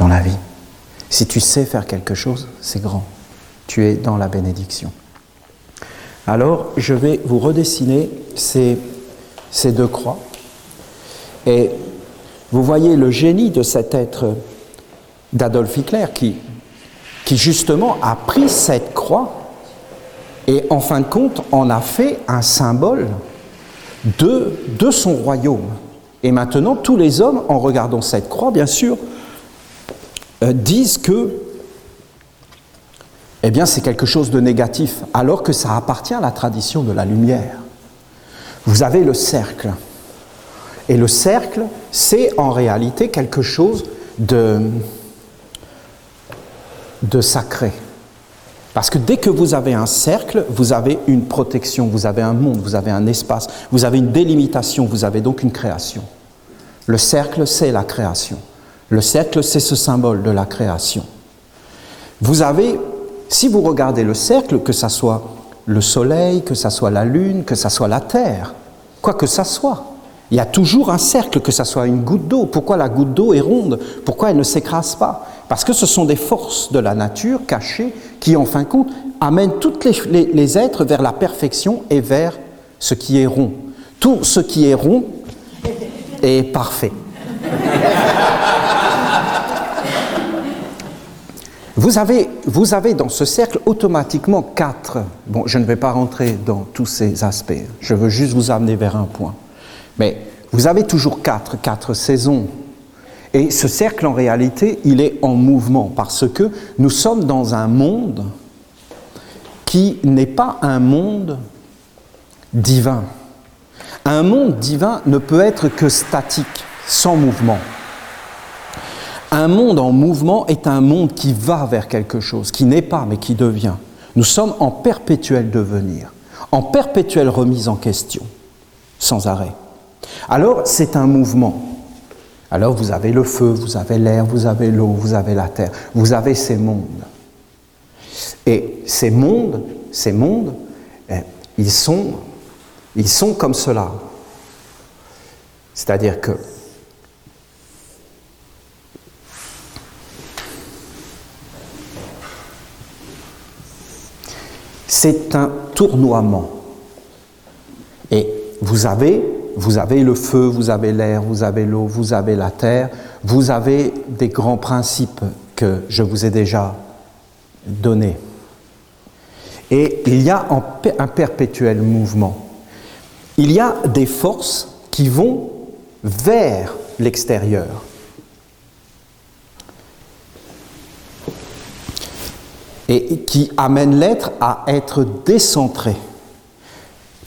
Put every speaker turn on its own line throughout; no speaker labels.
dans la vie. Si tu sais faire quelque chose, c'est grand. Tu es dans la bénédiction. Alors, je vais vous redessiner ces deux croix. Et vous voyez le génie de cet être d'Adolf Hitler qui justement a pris cette croix et en fin de compte en a fait un symbole de son royaume. Et maintenant, tous les hommes, en regardant cette croix, bien sûr, disent que eh bien, c'est quelque chose de négatif, alors que ça appartient à la tradition de la lumière. Vous avez le cercle. Et le cercle, c'est en réalité quelque chose de sacré. Parce que dès que vous avez un cercle, vous avez une protection, vous avez un monde, vous avez un espace, vous avez une délimitation, vous avez donc une création. Le cercle, c'est la création. Le cercle, c'est ce symbole de la création. Vous avez, si vous regardez le cercle, que ça soit le soleil, que ça soit la lune, que ça soit la terre, quoi que ça soit, il y a toujours un cercle, que ça soit une goutte d'eau. Pourquoi la goutte d'eau est ronde? Pourquoi elle ne s'écrase pas? Parce que ce sont des forces de la nature cachées qui, en fin de compte, amènent tous les êtres vers la perfection et vers ce qui est rond. Tout ce qui est rond est parfait. Vous avez dans ce cercle automatiquement 4. Bon, je ne vais pas rentrer dans tous ces aspects. Je veux juste vous amener vers un point. Mais vous avez toujours 4 saisons. Et ce cercle, en réalité, il est en mouvement parce que nous sommes dans un monde qui n'est pas un monde divin. Un monde divin ne peut être que statique, sans mouvement. Un monde en mouvement est un monde qui va vers quelque chose, qui n'est pas, mais qui devient. Nous sommes en perpétuel devenir, en perpétuelle remise en question, sans arrêt. Alors, c'est un mouvement. Alors, vous avez le feu, vous avez l'air, vous avez l'eau, vous avez la terre, vous avez ces mondes. Et ces mondes, ils sont comme cela. C'est-à-dire que c'est un tournoiement. Et vous avez le feu, vous avez l'air, vous avez l'eau, vous avez la terre, vous avez des grands principes que je vous ai déjà donnés. Et il y a un perpétuel mouvement. Il y a des forces qui vont vers l'extérieur. Et qui amènent l'être à être décentré.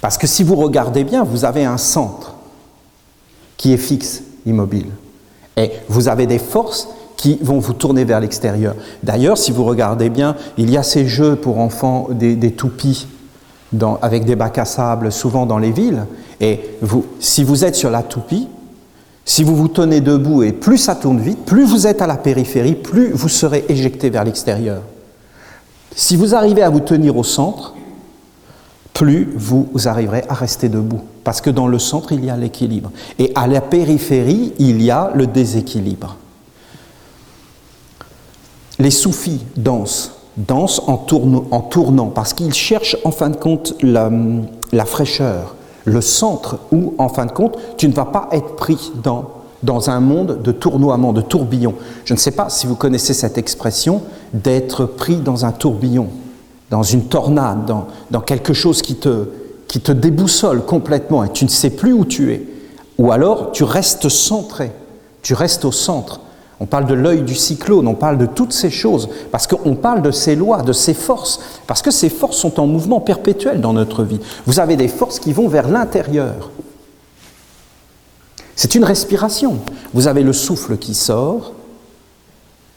Parce que si vous regardez bien, vous avez un centre qui est fixe, immobile. Et vous avez des forces qui vont vous tourner vers l'extérieur. D'ailleurs, si vous regardez bien, il y a ces jeux pour enfants, des toupies, avec des bacs à sable, souvent dans les villes. Et si vous êtes sur la toupie, si vous vous tenez debout et plus ça tourne vite, plus vous êtes à la périphérie, plus vous serez éjecté vers l'extérieur. Si vous arrivez à vous tenir au centre, plus vous arriverez à rester debout. Parce que dans le centre, il y a l'équilibre. Et à la périphérie, il y a le déséquilibre. Les soufis dansent en tournant, parce qu'ils cherchent en fin de compte la fraîcheur, le centre où, en fin de compte, tu ne vas pas être pris dans un monde de tournoiement, de tourbillon. Je ne sais pas si vous connaissez cette expression d'être pris dans un tourbillon, dans une tornade, dans quelque chose qui te déboussole complètement et tu ne sais plus où tu es. Ou alors tu restes centré, tu restes au centre. On parle de l'œil du cyclone, on parle de toutes ces choses, parce qu'on parle de ces lois, de ces forces, parce que ces forces sont en mouvement perpétuel dans notre vie. Vous avez des forces qui vont vers l'intérieur. C'est une respiration. Vous avez le souffle qui sort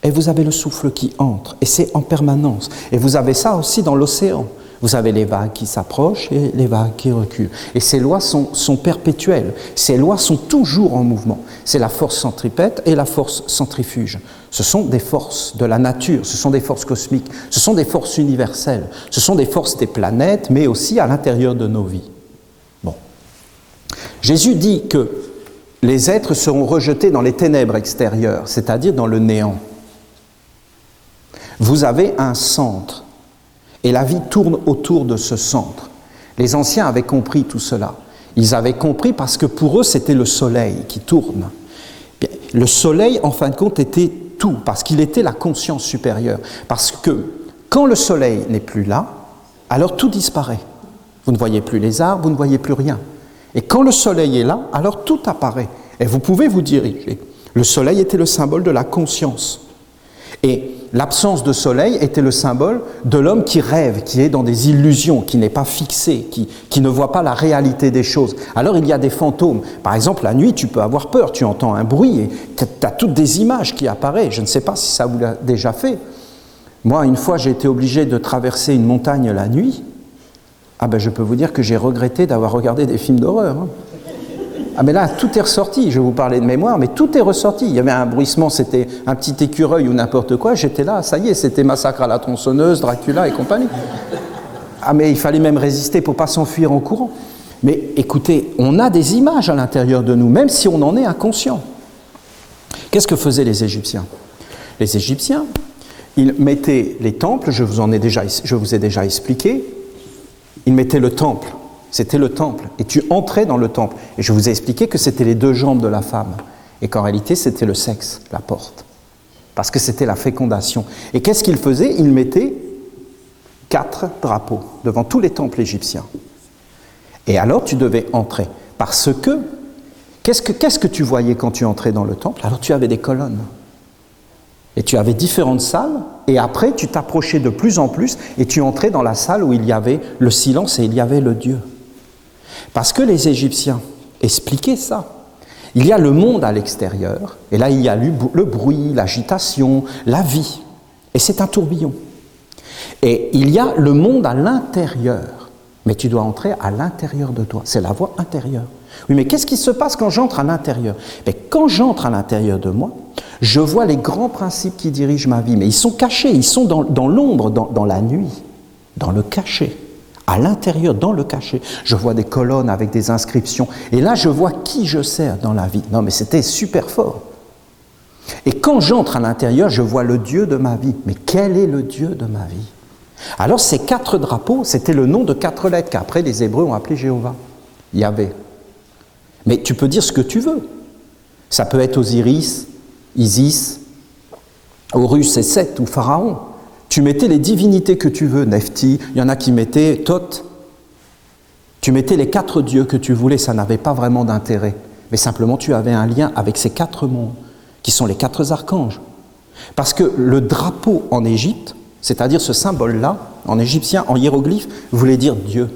et vous avez le souffle qui entre. Et c'est en permanence. Et vous avez ça aussi dans l'océan. Vous avez les vagues qui s'approchent et les vagues qui reculent. Et ces lois sont perpétuelles. Ces lois sont toujours en mouvement. C'est la force centripète et la force centrifuge. Ce sont des forces de la nature, ce sont des forces cosmiques, ce sont des forces universelles, ce sont des forces des planètes, mais aussi à l'intérieur de nos vies. Bon. Jésus dit que les êtres seront rejetés dans les ténèbres extérieures, c'est-à-dire dans le néant. Vous avez un centre, et la vie tourne autour de ce centre. Les anciens avaient compris tout cela. Ils avaient compris parce que pour eux, c'était le soleil qui tourne. Bien, le soleil, en fin de compte, était tout, parce qu'il était la conscience supérieure. Parce que quand le soleil n'est plus là, alors tout disparaît. Vous ne voyez plus les arbres, vous ne voyez plus rien. Et quand le soleil est là, alors tout apparaît. Et vous pouvez vous diriger. Le soleil était le symbole de la conscience. Et l'absence de soleil était le symbole de l'homme qui rêve, qui est dans des illusions, qui n'est pas fixé, qui ne voit pas la réalité des choses. Alors il y a des fantômes. Par exemple, la nuit, tu peux avoir peur, tu entends un bruit et tu as toutes des images qui apparaissent. Je ne sais pas si ça vous l'a déjà fait. Moi, une fois, j'ai été obligé de traverser une montagne la nuit. Ah ben, je peux vous dire que j'ai regretté d'avoir regardé des films d'horreur. Ah mais là, tout est ressorti, je vais vous parler de mémoire, mais tout est ressorti. Il y avait un bruissement, c'était un petit écureuil ou n'importe quoi, j'étais là, ça y est, c'était Massacre à la tronçonneuse, Dracula et compagnie. Ah mais il fallait même résister pour ne pas s'enfuir en courant. Mais écoutez, on a des images à l'intérieur de nous, même si on en est inconscient. Qu'est-ce que faisaient les Égyptiens? Les Égyptiens, ils mettaient les temples, je vous ai déjà expliqué, ils mettaient le temple. C'était le temple, et tu entrais dans le temple. Et je vous ai expliqué que c'était les deux jambes de la femme, et qu'en réalité c'était le sexe, la porte, parce que c'était la fécondation. Et qu'est-ce qu'ils faisaient? Ils mettaient 4 drapeaux devant tous les temples égyptiens. Et alors tu devais entrer, parce que, qu'est-ce que tu voyais quand tu entrais dans le temple? Alors tu avais des colonnes, et tu avais différentes salles, et après tu t'approchais de plus en plus, et tu entrais dans la salle où il y avait le silence et il y avait le Dieu. Parce que les Égyptiens expliquaient ça. Il y a le monde à l'extérieur, et là il y a le bruit, l'agitation, la vie, et c'est un tourbillon. Et il y a le monde à l'intérieur, mais tu dois entrer à l'intérieur de toi, c'est la voie intérieure. Oui, mais qu'est-ce qui se passe quand j'entre à l'intérieur? Mais quand j'entre à l'intérieur de moi, je vois les grands principes qui dirigent ma vie, mais ils sont cachés, ils sont dans l'ombre, dans la nuit, dans le cachet. À l'intérieur, dans le cachet, je vois des colonnes avec des inscriptions. Et là, je vois qui je sers dans la vie. Non, mais c'était super fort. Et quand j'entre à l'intérieur, je vois le Dieu de ma vie. Mais quel est le Dieu de ma vie? Alors, ces 4 drapeaux, c'était le nom de 4 lettres qu'après les Hébreux ont appelé Jéhovah. Yahvé. Mais tu peux dire ce que tu veux. Ça peut être Osiris, Isis, Horus et Seth ou Pharaon. Tu mettais les divinités que tu veux, Nephti, il y en a qui mettaient Thoth. Tu mettais les 4 dieux que tu voulais, ça n'avait pas vraiment d'intérêt. Mais simplement, tu avais un lien avec ces 4 mondes, qui sont les 4 archanges. Parce que le drapeau en Égypte, c'est-à-dire ce symbole-là, en égyptien, en hiéroglyphe, voulait dire Dieu.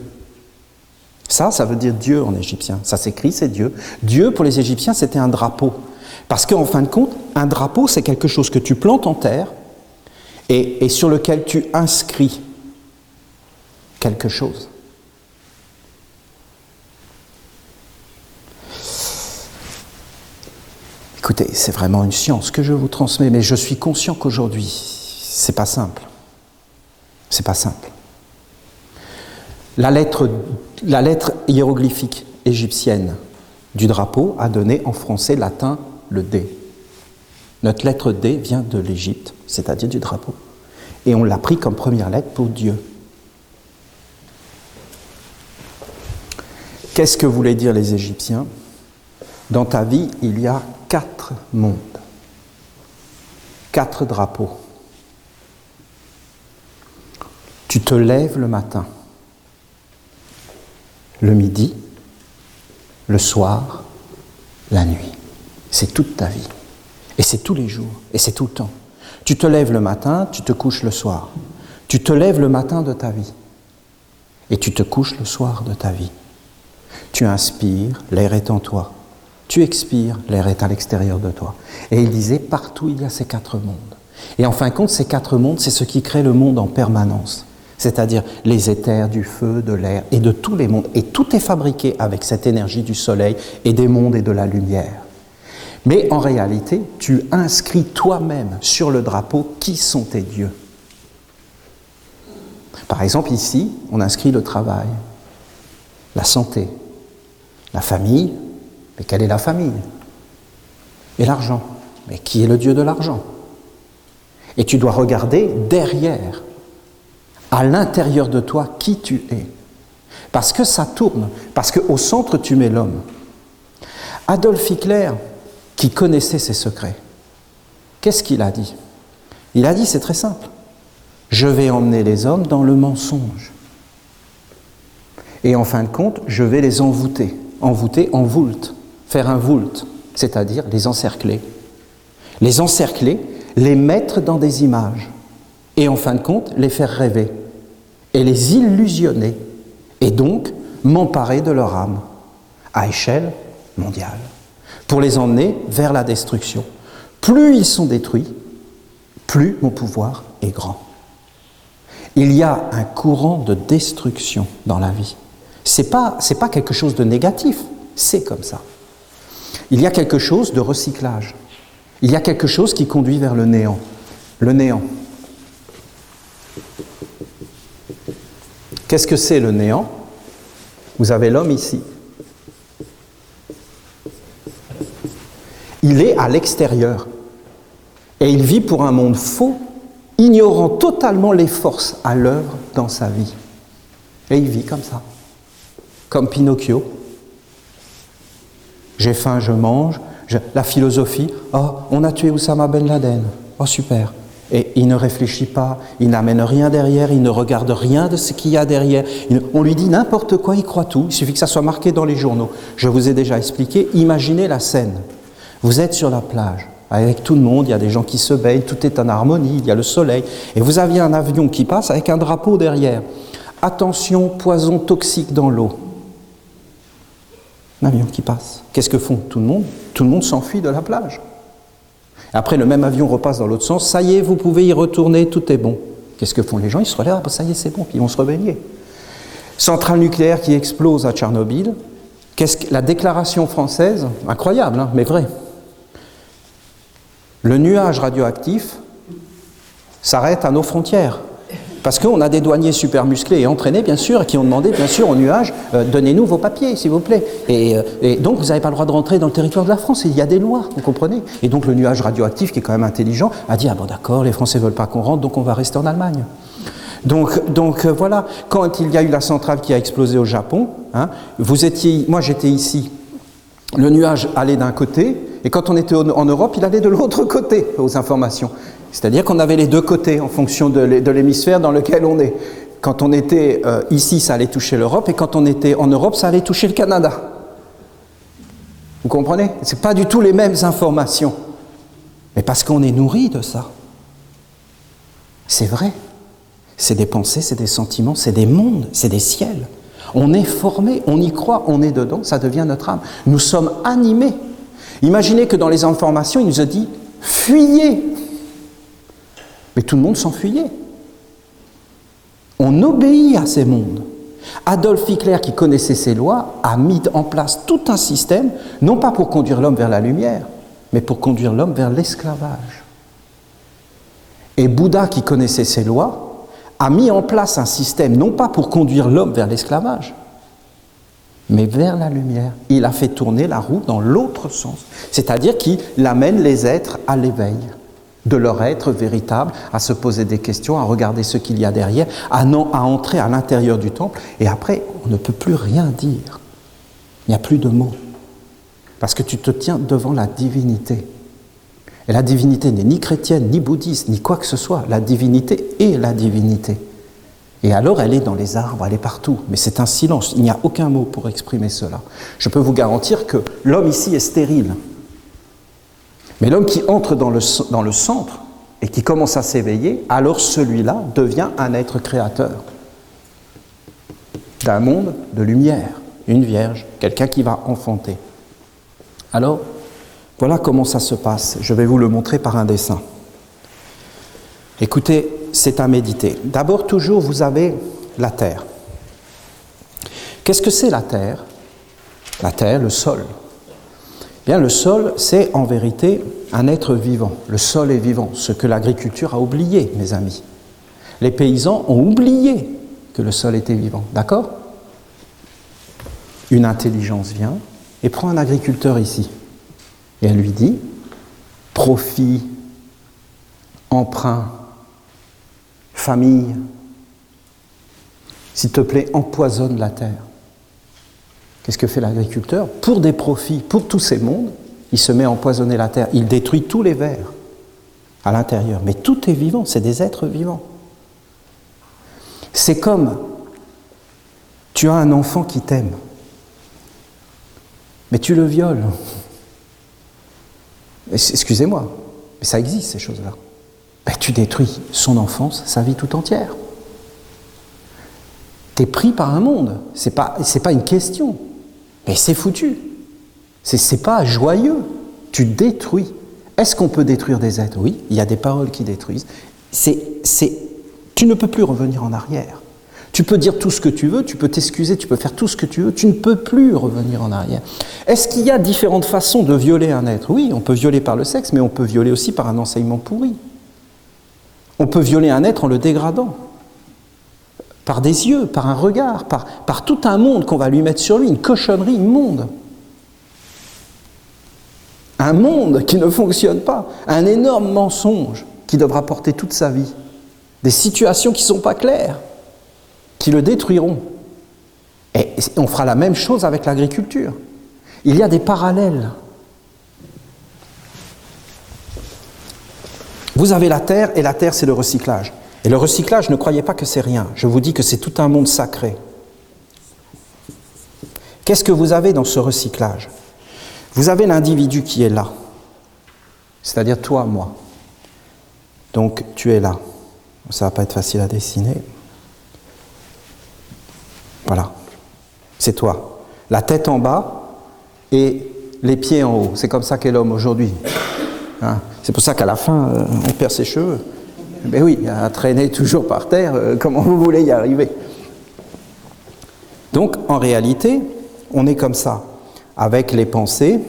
Ça veut dire Dieu en égyptien. Ça s'écrit, c'est Dieu. Dieu, pour les Égyptiens, c'était un drapeau. Parce qu'en fin de compte, un drapeau, c'est quelque chose que tu plantes en terre, et sur lequel tu inscris quelque chose. Écoutez, c'est vraiment une science que je vous transmets, mais je suis conscient qu'aujourd'hui, c'est pas simple. C'est pas simple. La lettre hiéroglyphique égyptienne du drapeau a donné en français latin le D. Notre lettre D vient de l'Égypte, c'est-à-dire du drapeau. Et on l'a pris comme première lettre pour Dieu. Qu'est-ce que voulaient dire les Égyptiens? Dans ta vie, il y a 4 mondes, 4 drapeaux. Tu te lèves le matin, le midi, le soir, la nuit. C'est toute ta vie. Et c'est tous les jours, et c'est tout le temps. Tu te lèves le matin, tu te couches le soir. Tu te lèves le matin de ta vie, et tu te couches le soir de ta vie. Tu inspires, l'air est en toi. Tu expires, l'air est à l'extérieur de toi. Et il disait, partout il y a ces 4 mondes. Et en fin de compte, ces 4 mondes, c'est ce qui crée le monde en permanence. C'est-à-dire les éthers, du feu, de l'air et de tous les mondes. Et tout est fabriqué avec cette énergie du soleil et des mondes et de la lumière. Mais en réalité, tu inscris toi-même sur le drapeau qui sont tes dieux. Par exemple, ici, on inscrit le travail, la santé, la famille. Mais quelle est la famille? Et l'argent. Mais qui est le Dieu de l'argent? Et tu dois regarder derrière, à l'intérieur de toi, qui tu es. Parce que ça tourne, parce qu'au centre, tu mets l'homme. Adolf Hitler, qui connaissait ses secrets, qu'est-ce qu'il a dit? Il a dit, c'est très simple, je vais emmener les hommes dans le mensonge. Et en fin de compte, je vais les envoûter en voult, faire un voult, c'est-à-dire les encercler. Les encercler, les mettre dans des images, et en fin de compte, les faire rêver, et les illusionner, et donc m'emparer de leur âme, à échelle mondiale, pour les emmener vers la destruction. Plus ils sont détruits, plus mon pouvoir est grand. Il y a un courant de destruction dans la vie. C'est pas quelque chose de négatif, c'est comme ça. Il y a quelque chose de recyclage. Il y a quelque chose qui conduit vers le néant. Le néant. Qu'est-ce que c'est le néant? Vous avez l'homme ici. Il est à l'extérieur. Et il vit pour un monde faux, ignorant totalement les forces à l'œuvre dans sa vie. Et il vit comme ça. Comme Pinocchio. J'ai faim, je mange. La philosophie, oh, on a tué Oussama Ben Laden. Oh, super. Et il ne réfléchit pas, il n'amène rien derrière, il ne regarde rien de ce qu'il y a derrière. On lui dit n'importe quoi, il croit tout. Il suffit que ça soit marqué dans les journaux. Je vous ai déjà expliqué, imaginez la scène. Vous êtes sur la plage, avec tout le monde, il y a des gens qui se baignent, tout est en harmonie, il y a le soleil. Et vous aviez un avion qui passe avec un drapeau derrière. Attention, poison toxique dans l'eau. Un avion qui passe. Qu'est-ce que font tout le monde? Tout le monde s'enfuit de la plage. Après, le même avion repasse dans l'autre sens. Ça y est, vous pouvez y retourner, tout est bon. Qu'est-ce que font les gens? Ils se relèvent, ça y est, c'est bon, puis ils vont se rebaigner. Centrale nucléaire qui explose à Tchernobyl. La déclaration française, incroyable, hein, mais vrai. Le nuage radioactif s'arrête à nos frontières. Parce qu'on a des douaniers super musclés et entraînés, bien sûr, qui ont demandé, bien sûr, au nuage, donnez-nous vos papiers, s'il vous plaît. Et donc, vous n'avez pas le droit de rentrer dans le territoire de la France. Il y a des lois, vous comprenez? Et donc, le nuage radioactif, qui est quand même intelligent, a dit, ah bon, d'accord, les Français ne veulent pas qu'on rentre, donc on va rester en Allemagne. Donc voilà, quand il y a eu la centrale qui a explosé au Japon, hein, moi j'étais ici, le nuage allait d'un côté, et quand on était en Europe, il allait de l'autre côté, aux informations. C'est-à-dire qu'on avait les deux côtés en fonction de l'hémisphère dans lequel on est. Quand on était ici, ça allait toucher l'Europe, et quand on était en Europe, ça allait toucher le Canada. Vous comprenez? Ce n'est pas du tout les mêmes informations. Mais parce qu'on est nourri de ça. C'est vrai. C'est des pensées, c'est des sentiments, c'est des mondes, c'est des ciels. On est formé, on y croit, on est dedans, ça devient notre âme. Nous sommes animés. Imaginez que dans les informations, il nous a dit « fuyez ». Mais tout le monde s'enfuyait. On obéit à ces mondes. Adolf Hitler, qui connaissait ces lois, a mis en place tout un système, non pas pour conduire l'homme vers la lumière, mais pour conduire l'homme vers l'esclavage. Et Bouddha, qui connaissait ces lois, a mis en place un système, non pas pour conduire l'homme vers l'esclavage, mais vers la lumière. Il a fait tourner la roue dans l'autre sens, c'est-à-dire qu'il amène les êtres à l'éveil de leur être véritable, à se poser des questions, à regarder ce qu'il y a derrière, à entrer à l'intérieur du temple, et après, on ne peut plus rien dire. Il n'y a plus de mots. Parce que tu te tiens devant la divinité. Et la divinité n'est ni chrétienne, ni bouddhiste, ni quoi que ce soit. La divinité est la divinité. Et alors, elle est dans les arbres, elle est partout. Mais c'est un silence, il n'y a aucun mot pour exprimer cela. Je peux vous garantir que l'homme ici est stérile. Mais l'homme qui entre dans le centre et qui commence à s'éveiller, alors celui-là devient un être créateur d'un monde de lumière, une vierge, quelqu'un qui va enfanter. Alors, voilà comment ça se passe. Je vais vous le montrer par un dessin. Écoutez, c'est à méditer. D'abord, toujours, vous avez la terre. Qu'est-ce que c'est la terre? La terre, le sol. Bien, le sol, c'est en vérité un être vivant. Le sol est vivant, ce que l'agriculture a oublié, mes amis. Les paysans ont oublié que le sol était vivant, d'accord? Une intelligence vient et prend un agriculteur ici. Et elle lui dit, profit emprunt, famille. S'il te plaît, empoisonne la terre. Qu'est-ce que fait l'agriculteur? Pour des profits, pour tous ces mondes, il se met à empoisonner la terre. Il détruit tous les vers à l'intérieur. Mais tout est vivant, c'est des êtres vivants. C'est comme, tu as un enfant qui t'aime, mais tu le violes. Excusez-moi, mais ça existe ces choses-là. Ben, tu détruis son enfance, sa vie tout entière. Tu es pris par un monde, c'est pas une question, mais c'est foutu. C'est pas joyeux, tu détruis. Est-ce qu'on peut détruire des êtres? Oui, il y a des paroles qui détruisent. Tu ne peux plus revenir en arrière. Tu peux dire tout ce que tu veux, tu peux t'excuser, tu peux faire tout ce que tu veux, tu ne peux plus revenir en arrière. Est-ce qu'il y a différentes façons de violer un être? Oui, on peut violer par le sexe, mais on peut violer aussi par un enseignement pourri. On peut violer un être en le dégradant, par des yeux, par un regard, par tout un monde qu'on va lui mettre sur lui, une cochonnerie immonde. Un monde qui ne fonctionne pas, un énorme mensonge qui devra porter toute sa vie, des situations qui ne sont pas claires, qui le détruiront. Et on fera la même chose avec l'agriculture. Il y a des parallèles. Vous avez la terre, et la terre c'est le recyclage. Et le recyclage, ne croyez pas que c'est rien. Je vous dis que c'est tout un monde sacré. Qu'est-ce que vous avez dans ce recyclage? Vous avez l'individu qui est là, c'est-à-dire toi, moi. Donc tu es là. Ça ne va pas être facile à dessiner. Voilà, c'est toi. La tête en bas et les pieds en haut. C'est comme ça qu'est l'homme aujourd'hui. Hein? C'est pour ça qu'à la fin, on perd ses cheveux. Mais oui, à traîner toujours par terre, comment vous voulez y arriver? Donc, en réalité, on est comme ça, avec les pensées,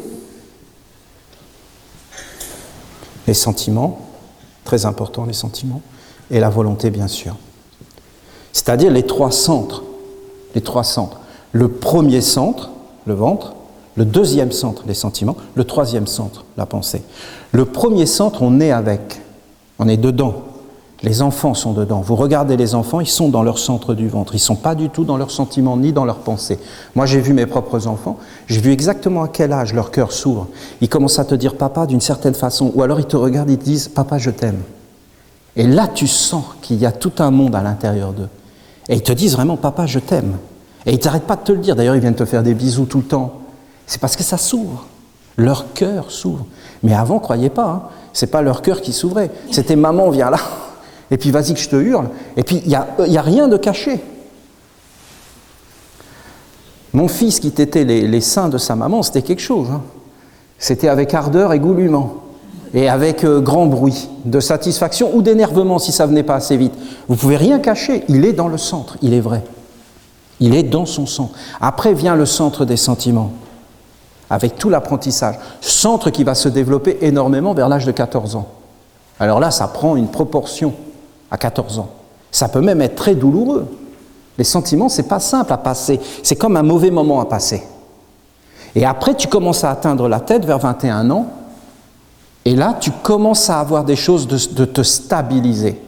les sentiments, très important les sentiments, et la volonté, bien sûr. C'est-à-dire les trois centres. Les trois centres. Le premier centre, le ventre, le deuxième centre, les sentiments, le troisième centre, la pensée. Le premier centre, on est avec, on est dedans. Les enfants sont dedans. Vous regardez les enfants, ils sont dans leur centre du ventre. Ils ne sont pas du tout dans leurs sentiments ni dans leurs pensées. Moi, j'ai vu mes propres enfants, j'ai vu exactement à quel âge leur cœur s'ouvre. Ils commencent à te dire « papa » d'une certaine façon, ou alors ils te regardent et te disent « papa, je t'aime ». Et là, tu sens qu'il y a tout un monde à l'intérieur d'eux. Et ils te disent vraiment « papa, je t'aime ». Et ils n'arrêtent pas de te le dire. D'ailleurs, ils viennent te faire des bisous tout le temps. C'est parce que ça s'ouvre. Leur cœur s'ouvre. Mais avant, croyez pas, hein, c'est pas leur cœur qui s'ouvrait. C'était « maman, viens là ». Et puis vas-y que je te hurle. Et puis il y a rien de caché. Mon fils qui tétait les seins de sa maman, c'était quelque chose. Hein. C'était avec ardeur et goulûment. Et avec grand bruit de satisfaction ou d'énervement si ça venait pas assez vite. Vous pouvez rien cacher. Il est dans le centre. Il est vrai. Il est dans son centre. Après vient le centre des sentiments. Avec tout l'apprentissage. Centre qui va se développer énormément vers l'âge de 14 ans. Alors là, ça prend une proportion. À 14 ans. Ça peut même être très douloureux. Les sentiments, c'est pas simple à passer. C'est comme un mauvais moment à passer. Et après, tu commences à atteindre la tête vers 21 ans. Et là, tu commences à avoir des choses de te stabiliser.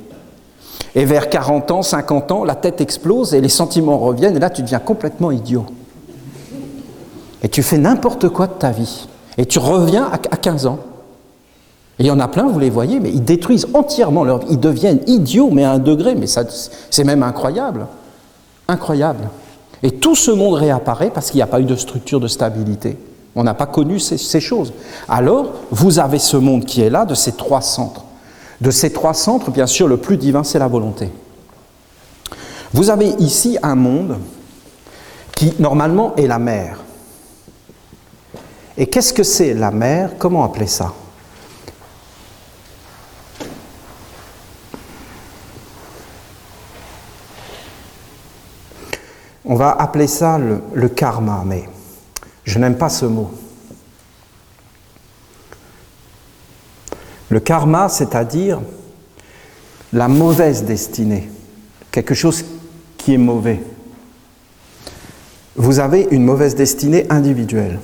Et vers 40 ans, 50 ans, la tête explose et les sentiments reviennent. Et là, tu deviens complètement idiot. Et tu fais n'importe quoi de ta vie. Et tu reviens à 15 ans. Et il y en a plein, vous les voyez, mais ils détruisent entièrement leur vie. Ils deviennent idiots, mais à un degré, mais ça, c'est même incroyable. Incroyable. Et tout ce monde réapparaît parce qu'il n'y a pas eu de structure de stabilité. On n'a pas connu ces choses. Alors, vous avez ce monde qui est là, de ces trois centres. De ces trois centres, bien sûr, le plus divin, c'est la volonté. Vous avez ici un monde qui, normalement, est la mer. Et qu'est-ce que c'est la mer? Comment appeler ça? On va appeler ça le karma, mais je n'aime pas ce mot. Le karma, c'est-à-dire la mauvaise destinée, quelque chose qui est mauvais. Vous avez une mauvaise destinée individuelle.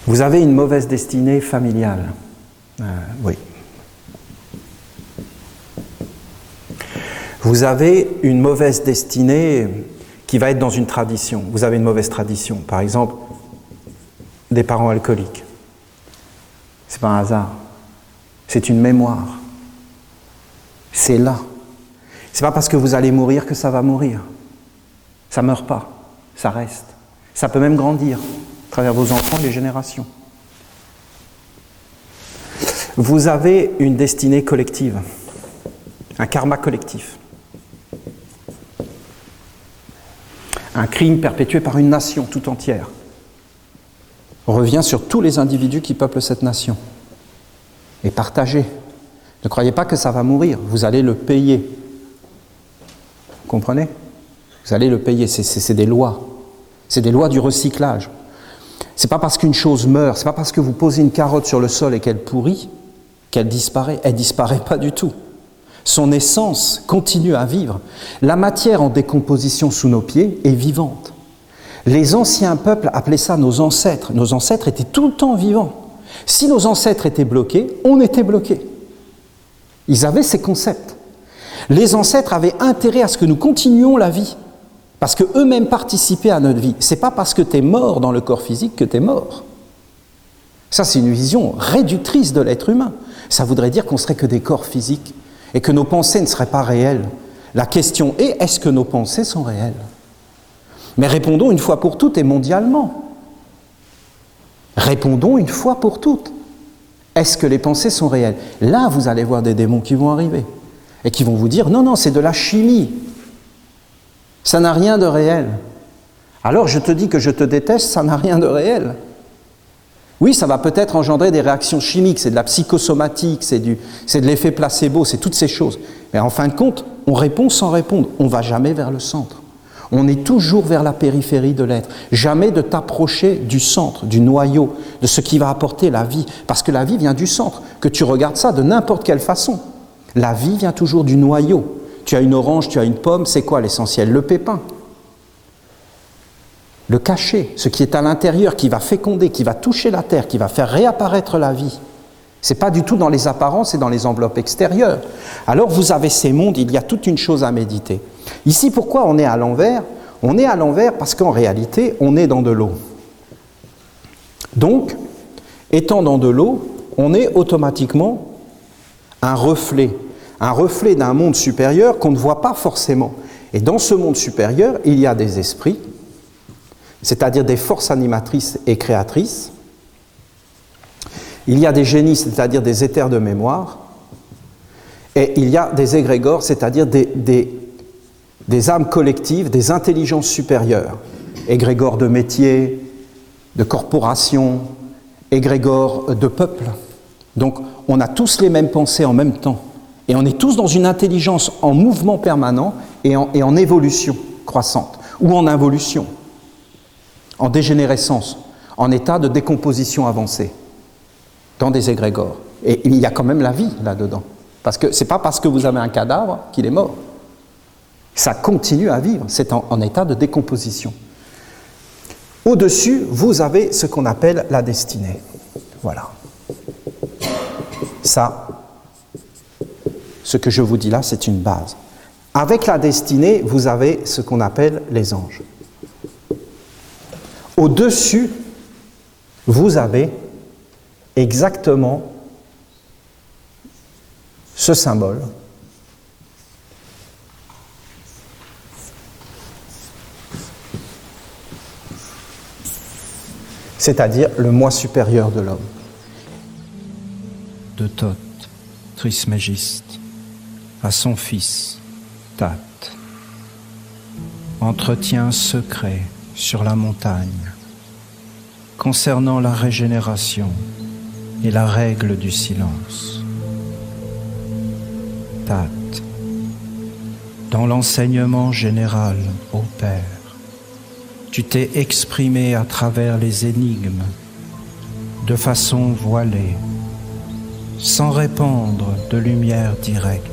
Vous avez une mauvaise destinée familiale. Oui. Vous avez une mauvaise destinée qui va être dans une tradition. Vous avez une mauvaise tradition. Par exemple, des parents alcooliques. C'est pas un hasard. C'est une mémoire. C'est là. C'est pas parce que vous allez mourir que ça va mourir. Ça meurt pas. Ça reste. Ça peut même grandir à travers vos enfants et les générations. Vous avez une destinée collective. Un karma collectif. Un crime perpétué par une nation tout entière. On revient sur tous les individus qui peuplent cette nation. Et partagez. Ne croyez pas que ça va mourir. Vous allez le payer. Vous comprenez ? Vous allez le payer. C'est des lois. C'est des lois du recyclage. C'est pas parce qu'une chose meurt, c'est pas parce que vous posez une carotte sur le sol et qu'elle pourrit, qu'elle disparaît. Elle disparaît pas du tout. Son essence continue à vivre. La matière en décomposition sous nos pieds est vivante. Les anciens peuples appelaient ça nos ancêtres. Nos ancêtres étaient tout le temps vivants. Si nos ancêtres étaient bloqués, on était bloqués. Ils avaient ces concepts. Les ancêtres avaient intérêt à ce que nous continuions la vie, parce qu'eux-mêmes participaient à notre vie. C'est pas parce que tu es mort dans le corps physique que tu es mort. Ça, c'est une vision réductrice de l'être humain. Ça voudrait dire qu'on serait que des corps physiques et que nos pensées ne seraient pas réelles. La question est, est-ce que nos pensées sont réelles ? Mais répondons une fois pour toutes et mondialement. Répondons une fois pour toutes. Est-ce que les pensées sont réelles ? Là, vous allez voir des démons qui vont arriver et qui vont vous dire, non, c'est de la chimie. Ça n'a rien de réel. Alors je te dis que je te déteste, ça n'a rien de réel. Oui, ça va peut-être engendrer des réactions chimiques, c'est de la psychosomatique, c'est de l'effet placebo, c'est toutes ces choses. Mais en fin de compte, on répond sans répondre. On ne va jamais vers le centre. On est toujours vers la périphérie de l'être. Jamais de t'approcher du centre, du noyau, de ce qui va apporter la vie. Parce que la vie vient du centre. Que tu regardes ça de n'importe quelle façon. La vie vient toujours du noyau. Tu as une orange, tu as une pomme, c'est quoi l'essentiel ? Le pépin. Le cachet, ce qui est à l'intérieur, qui va féconder, qui va toucher la terre, qui va faire réapparaître la vie. Ce n'est pas du tout dans les apparences et dans les enveloppes extérieures. Alors vous avez ces mondes, il y a toute une chose à méditer. Ici, pourquoi on est à l'envers ? On est à l'envers parce qu'en réalité, on est dans de l'eau. Donc, étant dans de l'eau, on est automatiquement un reflet d'un monde supérieur qu'on ne voit pas forcément. Et dans ce monde supérieur, il y a des esprits, c'est-à-dire des forces animatrices et créatrices. Il y a des génies, c'est-à-dire des éthers de mémoire. Et il y a des égrégores, c'est-à-dire des âmes collectives, des intelligences supérieures. Égrégores de métiers, de corporations, égrégores de peuples. Donc on a tous les mêmes pensées en même temps. Et on est tous dans une intelligence en mouvement permanent et en évolution croissante, ou en involution, en dégénérescence, en état de décomposition avancée, dans des égrégores. Et il y a quand même la vie là-dedans. Parce que ce n'est pas parce que vous avez un cadavre qu'il est mort. Ça continue à vivre, c'est en état de décomposition. Au-dessus, vous avez ce qu'on appelle la destinée. Voilà. Ça, ce que je vous dis là, c'est une base. Avec la destinée, vous avez ce qu'on appelle les anges. Au-dessus, vous avez exactement ce symbole. C'est-à-dire le moi supérieur de l'homme.
De Thoth, Trismégiste, à son fils, Tat. Entretien secret sur la montagne, concernant la régénération et la règle du silence. Tat. Dans l'enseignement général au Père, tu t'es exprimé à travers les énigmes, de façon voilée, sans répandre de lumière directe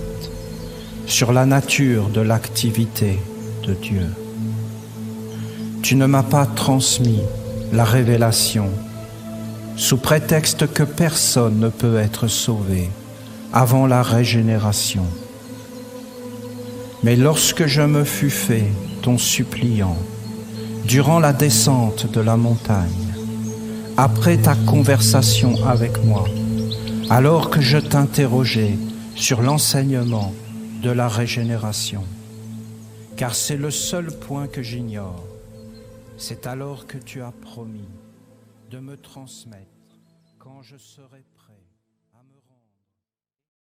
sur la nature de l'activité de Dieu. Tu ne m'as pas transmis la révélation sous prétexte que personne ne peut être sauvé avant la régénération. Mais lorsque je me fus fait ton suppliant, durant la descente de la montagne, après ta conversation avec moi, alors que je t'interrogeais sur l'enseignement de la régénération, car c'est le seul point que j'ignore, c'est alors que tu as promis de me transmettre quand je serai